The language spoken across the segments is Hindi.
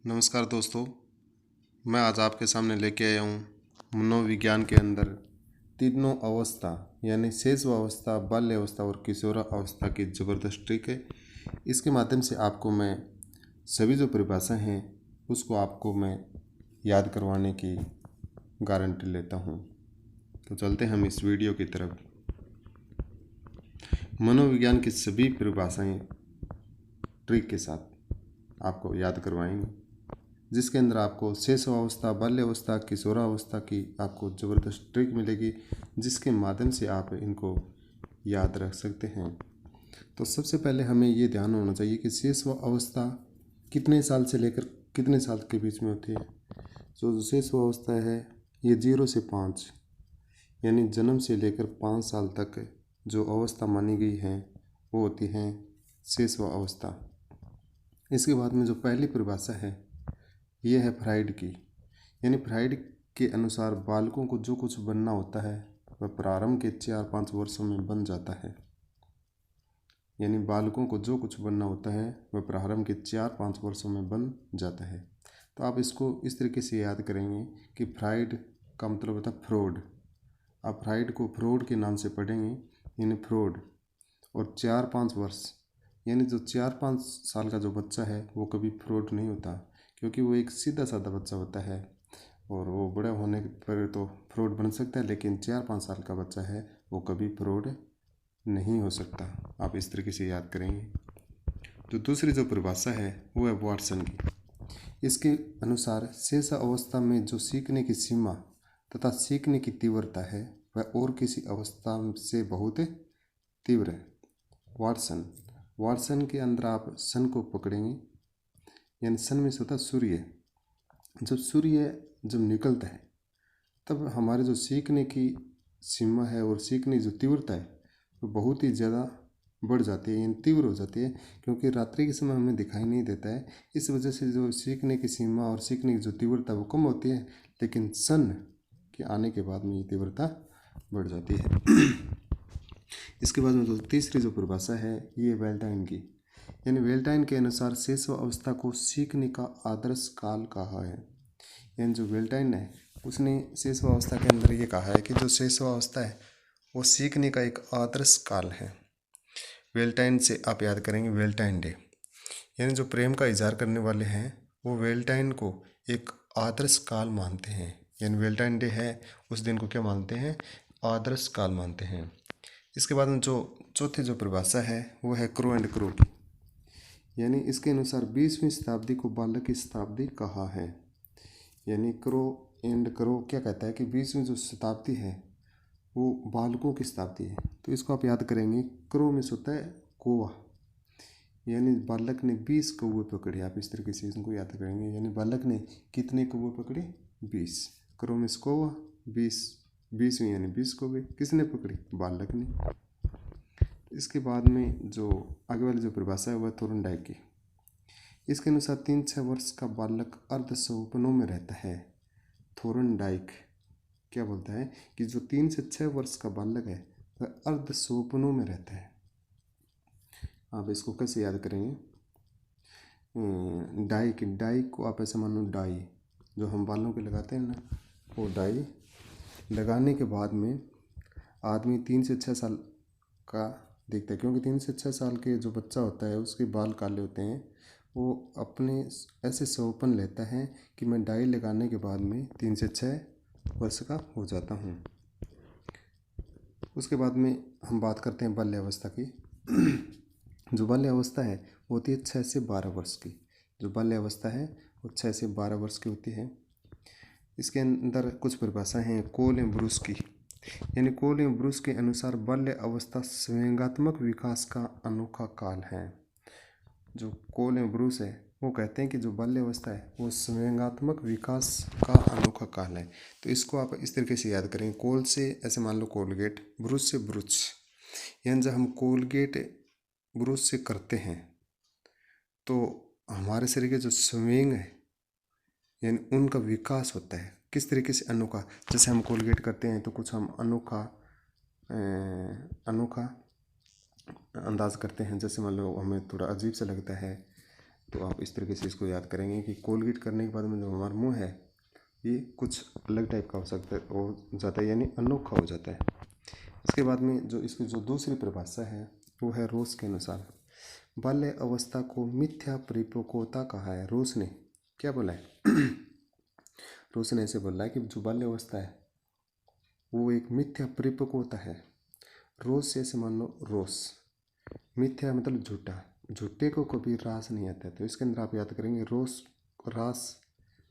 नमस्कार दोस्तों, मैं आज आपके सामने लेके आया हूँ मनोविज्ञान के अंदर तीनों अवस्था यानी शैशवावस्था, बाल्यावस्था और किशोरावस्था की ज़बरदस्त ट्रिक है। इसके माध्यम से आपको मैं सभी जो परिभाषाएं हैं उसको आपको मैं याद करवाने की गारंटी लेता हूँ। तो चलते हैं हम इस वीडियो की तरफ। मनोविज्ञान की सभी परिभाषाएं ट्रिक के साथ आपको याद करवाएंगे, जिसके अंदर आपको शैशवावस्था, बाल्यावस्था, किशोरावस्था की आपको ज़बरदस्त ट्रिक मिलेगी, जिसके माध्यम से आप इनको याद रख सकते हैं। तो सबसे पहले हमें ये ध्यान होना चाहिए कि शैशवावस्था कितने साल से लेकर कितने साल के बीच में होती है। जो शैशवावस्था है ये 0 से 5 यानी जन्म से लेकर 5 साल तक जो अवस्था मानी गई है वो होती है शैशवावस्था। इसके बाद में जो पहली परिभाषा है ये है फ्राइड की, यानी फ्राइड के अनुसार बालकों को जो कुछ बनना होता है वह प्रारंभ के 4-5 वर्षों में बन जाता है। यानी बालकों को जो कुछ बनना होता है वह प्रारंभ के 4-5 वर्षों में बन जाता है। तो आप इसको इस तरीके से याद करेंगे कि फ्राइड का मतलब होता है फ्रॉड। आप फ्राइड को फ्रॉड के नाम से पढ़ेंगे, यानी फ्रॉड। और 4-5 वर्ष यानी जो 4-5 साल का जो बच्चा है वो कभी फ्रॉड नहीं होता, क्योंकि वो एक सीधा साधा बच्चा होता है और वो बड़ा होने पर तो फ्रॉड बन सकता है, लेकिन 4-5 साल का बच्चा है वो कभी फ्रॉड नहीं हो सकता। आप इस तरीके से याद करेंगे। तो दूसरी जो परिभाषा है वो है वाटसन की। इसके अनुसार शैशवावस्था में जो सीखने की सीमा तथा सीखने की तीव्रता है वह और किसी अवस्था से बहुत तीव्र है। वाटसन के अंदर आप सन को पकड़ेंगे, यानी सन में से होता है सूर्य। जब निकलता है तब हमारे जो सीखने की सीमा है और सीखने की जो तीव्रता है वो बहुत ही ज़्यादा बढ़ जाती है, यानी तीव्र हो जाती है, क्योंकि रात्रि के समय हमें दिखाई नहीं देता है। इस वजह से जो सीखने की सीमा और सीखने की जो तीव्रता वो कम होती है, लेकिन सन के आने के बाद में ये तीव्रता बढ़ जाती है। इसके बाद में जो तीसरी जो परिभाषा है ये वेल्टाइन की, यानी वेल्टाइन के अनुसार शैशवावस्था को सीखने का आदर्श काल कहा है। यानी जो वेल्टाइन है उसने शैशवावस्था के अंदर ये कहा है कि जो शैशवावस्था है वो सीखने का एक आदर्श काल है। वेल्टाइन से आप याद करेंगे वेल्टाइन डे, यानी जो प्रेम का इजहार करने वाले हैं वो वेल्टाइन को एक आदर्श काल मानते हैं। यानी वेल्टाइन डे है उस दिन को क्या मानते हैं? आदर्श काल मानते हैं। इसके बाद में जो चौथी जो परिभाषा है वो है क्रो एंड क्रो की, यानी इसके अनुसार 20वीं शताब्दी को बालक की शताब्दी कहा है। यानी क्रो एंड क्रो क्या कहता है कि 20वीं जो शताब्दी है वो बालकों की शताब्दी है। तो इसको आप याद करेंगे, क्रो में होता है कौवा, यानी बालक ने 20 कौवे पकड़े। आप इस तरीके से इसको याद करेंगे, यानी बालक ने कितने कौवे पकड़े? 20। क्रो में कौवा, 20वीं यानी 20 कौवे किसने पकड़ी? बालक ने। इसके बाद में जो आगे वाली जो परिभाषा है वह थोर्नडाइक की। इसके अनुसार 3-6 वर्ष का बालक अर्ध स्वप्नों में रहता है। थोर्नडाइक क्या बोलता है कि जो 3 से 6 वर्ष का बालक है वह अर्ध स्वप्नों में रहता है। आप इसको कैसे याद करेंगे? डाई को आप ऐसे मानो, डाई जो हम बालों के लगाते हैं ना, वो डाई लगाने के बाद में आदमी 3 से 6 साल का दिखता है, क्योंकि 3 से 6 साल के जो बच्चा होता है उसके बाल काले होते हैं। वो अपने ऐसे स्वप्न लेता है कि मैं डाई लगाने के बाद में 3 से 6 वर्ष का हो जाता हूँ। उसके बाद में हम बात करते हैं बाल्यावस्था की। जो बाल्यावस्था है वो होती है 6 से 12 वर्ष की। जो बाल्यावस्था है वो 6 से 12 वर्ष की होती है। इसके अंदर कुछ परिभाषाएं हैं कोल एवं ब्रूस की, यानी कोल एवं ब्रूस के अनुसार बाल्य अवस्था संवेगात्मक विकास का अनोखा काल है। जो कोल एवं ब्रूस है वो कहते हैं कि जो बाल्य अवस्था है वो संवेगात्मक विकास का अनोखा काल है। तो इसको आप इस तरीके से याद करेंगे, कोल से ऐसे मान लो कोलगेट, ब्रूस से ब्रुश, यानी जब हम कोलगेट ब्रुश से करते हैं तो हमारे शरीर के जो संवेग है यानी उनका विकास होता है। किस तरीके से? अनोखा। जैसे हम कोलगेट करते हैं तो कुछ हम अनोखा अंदाज करते हैं, जैसे मान लो हमें थोड़ा अजीब सा लगता है तो आप इस तरीके से इसको याद करेंगे कि कोलगेट करने के बाद में जो हमारा मुंह है ये कुछ अलग टाइप का हो सकता है, हो जाता है, यानी अनोखा हो जाता है। इसके बाद में जो इसकी जो दूसरी परिभाषा है वो है रोस के अनुसार। बाल्य अवस्था को मिथ्या परिपक्वता कहा है। रोस ने क्या बोला है? रोस ने ऐसे बोला है कि जो बाल्य अवस्था है वो एक मिथ्या परिपक्वता है। रोस से ऐसे मान लो रोस, मिथ्या मतलब झूठा, झूठे को कभी रास नहीं आता है। तो इसके अंदर आप याद करेंगे रोस, रास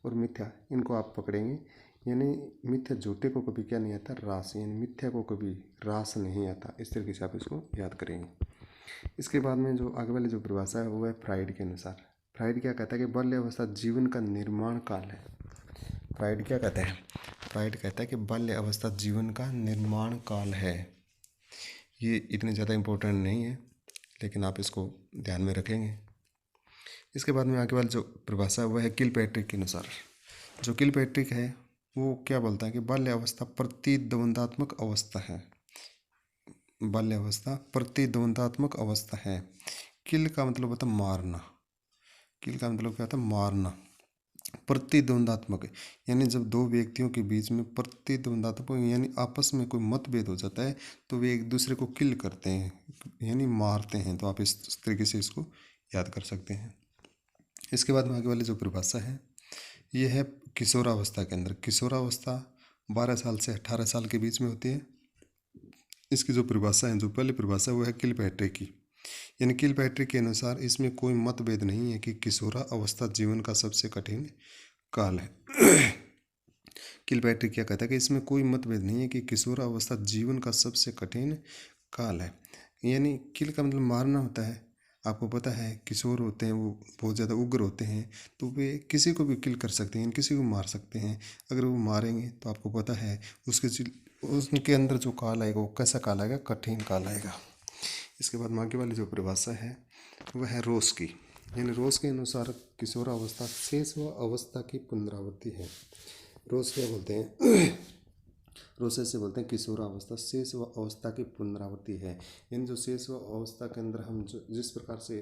और मिथ्या, इनको आप पकड़ेंगे। यानी मिथ्या झूठे को कभी क्या नहीं आता? रास, यानी मिथ्या को कभी रास नहीं आता। इस तरीके से आप इसको याद करेंगे। इसके बाद में जो आगे वाली जो परिभाषा है वो है फ्राइड के अनुसार। फ्राइड क्या कहता है कि बाल्य अवस्था जीवन का निर्माण काल है। फ्राइड क्या कहता है? फ्राइड कहता है कि बाल्य अवस्था जीवन का निर्माण काल है। ये इतनी ज़्यादा इम्पोर्टेंट नहीं है, लेकिन आप इसको ध्यान में रखेंगे। इसके बाद में आगे वाली जो परिभाषा है वह है किलपैट्रिक के अनुसार। जो किलपैट्रिक है वो क्या बोलता है कि बाल्य अवस्था प्रतिद्वंदात्मक अवस्था है। बाल्य अवस्था प्रतिद्वंदात्मक अवस्था है। किल का मतलब होता है मारना। किल का मतलब क्या होता है? मारना। प्रतिद्वंदात्मक यानी जब दो व्यक्तियों के बीच में प्रतिद्वंदात्मक यानी आपस में कोई मतभेद हो जाता है तो वे एक दूसरे को किल करते हैं, यानी मारते हैं। तो आप इस तरीके से इसको याद कर सकते हैं। इसके बाद में आगे वाली जो परिभाषा है ये है किशोरावस्था के अंदर। किशोरावस्था 12 साल से 18 साल के बीच में होती है। इसकी जो परिभाषा है, जो पहली परिभाषा है वो है किलपैट्रिक की। यानी किलपैट्रिक के अनुसार इसमें कोई मतभेद नहीं है कि किशोरा अवस्था जीवन का सबसे कठिन काल है। किलपैट्रिक क्या कहता है कि इसमें कोई मतभेद नहीं है कि किशोरा अवस्था जीवन का सबसे कठिन काल है। यानी किल का मतलब मारना होता है। आपको पता है किशोर होते हैं वो बहुत ज़्यादा उग्र होते हैं, तो वे किसी को भी किल कर सकते हैं, किसी को मार सकते हैं। अगर वो मारेंगे तो आपको पता है उसके अंदर जो काल आएगा वो कैसा काल आएगा? कठिन काल आएगा। इसके बाद आगे वाली जो परिभाषा है वह है रोस की। यानी रोस के अनुसार किशोरावस्था शेष व अवस्था की पुनरावृत्ति है। रोस क्या बोलते हैं? रोस ऐसे बोलते हैं किशोरावस्था शेष व अवस्था की पुनरावृत्ति है। यानी जो शेष व अवस्था के अंदर हम जो जिस प्रकार से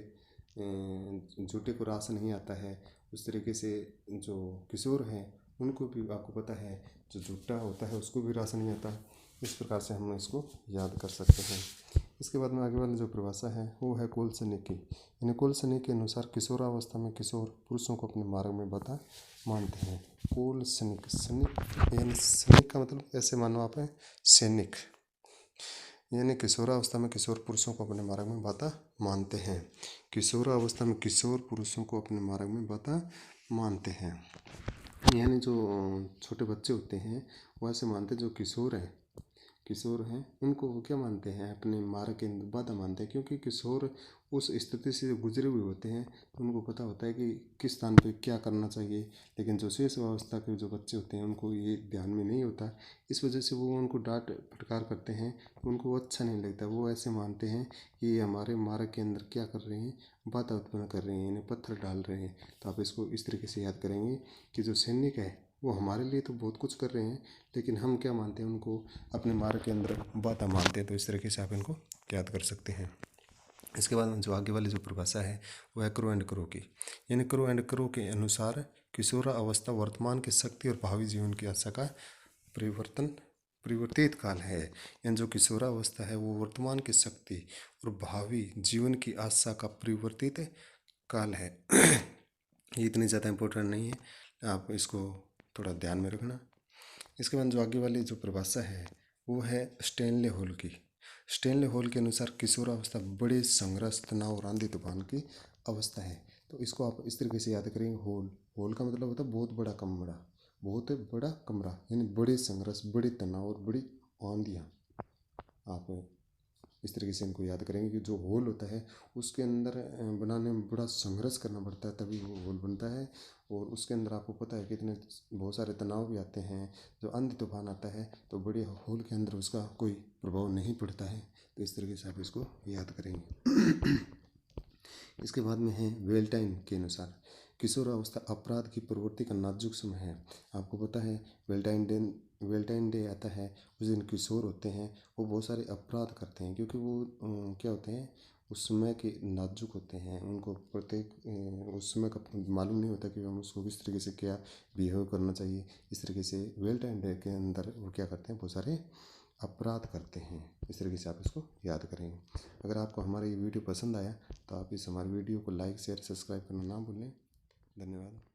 झूठे को रास नहीं आता है, उस तरीके से जो किशोर हैं उनको भी आपको पता है जो झूठा होता है उसको भी रास नहीं आता। इस प्रकार से हम इसको याद कर सकते हैं। इसके बाद में आगे वाली जो परिभाषा है वो है कोलसनी की। यानी कोलसनी के अनुसार किशोरावस्था में किशोर पुरुषों को अपने मार्ग में बाधा मानते हैं। कोलसनिक, सनिक यानी सनिक का मतलब ऐसे मानो आप है सैनिक। यानी किशोरावस्था में किशोर पुरुषों को अपने मार्ग में बाधा मानते हैं। किशोरावस्था में किशोर पुरुषों को अपने मार्ग में बाधा मानते हैं। यानी जो छोटे बच्चे होते हैं वो ऐसे मानते हैं, जो किशोर हैं उनको वो क्या मानते हैं? अपने मार्ग के बाधा मानते हैं। क्योंकि किशोर उस स्थिति से गुजरे हुए होते हैं, तो उनको पता होता है कि किस स्थान पे क्या करना चाहिए। लेकिन जो शेष अवस्था के जो बच्चे होते हैं उनको ये ध्यान में नहीं होता। इस वजह से वो उनको डांट फटकार करते हैं, तो उनको वो अच्छा नहीं लगता। वो ऐसे मानते हैं कि ये हमारे मार्ग के अंदर क्या कर रहे हैं? बाधा उत्पन्न कर रहे हैं, यानी पत्थर डाल रहे हैं। तो आप इसको इस तरीके से याद करेंगे कि जो सैनिक है वो हमारे लिए तो बहुत कुछ कर रहे हैं, लेकिन हम क्या मानते हैं? उनको अपने मार्ग के अंदर बाधा मानते हैं। तो इस तरीके से आप इनको याद कर सकते हैं। इसके बाद जो आगे वाली जो परिभाषा है वो है क्रो एंड क्रो की। यानी क्रो एंड क्रो के अनुसार किशोरा अवस्था वर्तमान की शक्ति और भावी जीवन की आशा का परिवर्तित काल है। यानी जो किशोरा अवस्था है वो वर्तमान की शक्ति और भावी जीवन की आशा का परिवर्तित काल है। ये इतनी ज़्यादा इम्पोर्टेंट नहीं है, आप इसको थोड़ा ध्यान में रखना। इसके बाद जो आगे वाली जो परिभाषा है वो है स्टेनले हॉल की। स्टेनले हॉल के अनुसार किशोरावस्था बड़े संघर्ष, तनाव और आंधी तूफान की अवस्था है। तो इसको आप इस तरीके से याद करेंगे। हॉल का मतलब होता है बहुत बड़ा कमरा, बहुत बड़ा कमरा, यानी बड़े संघर्ष, बड़े तनाव और बड़ी आंधियाँ। आप इस तरीके से इनको याद करेंगे कि जो होल होता है उसके अंदर बनाने में बड़ा संघर्ष करना पड़ता है, तभी वो होल बनता है। और उसके अंदर आपको पता है कि इतने बहुत सारे तनाव भी आते हैं। जो आंधी तूफान आता है तो बड़े होल के अंदर उसका कोई प्रभाव नहीं पड़ता है। तो इस तरीके से आप इसको याद करेंगे। इसके बाद में है वेल्टाइन के अनुसार किशोरावस्था अपराध की प्रवृत्ति का नाजुक समय है। आपको पता है वेल्टाइन डे आता है, उस दिन किशोर होते हैं वो बहुत सारे अपराध करते हैं। क्योंकि वो क्या होते हैं, उस समय के नाजुक होते हैं, उनको प्रत्येक उस समय का मालूम नहीं होता कि हम उसको किस तरीके से क्या बिहेव करना चाहिए। इस तरीके से वेल्ट-टाइम्ड डे के अंदर वो क्या करते हैं, बहुत सारे अपराध करते हैं। इस तरीके से आप इसको याद करेंगे। अगर आपको हमारा ये वीडियो पसंद आया तो आप इस हमारे वीडियो को लाइक शेयर सब्सक्राइब करना ना भूलें। धन्यवाद।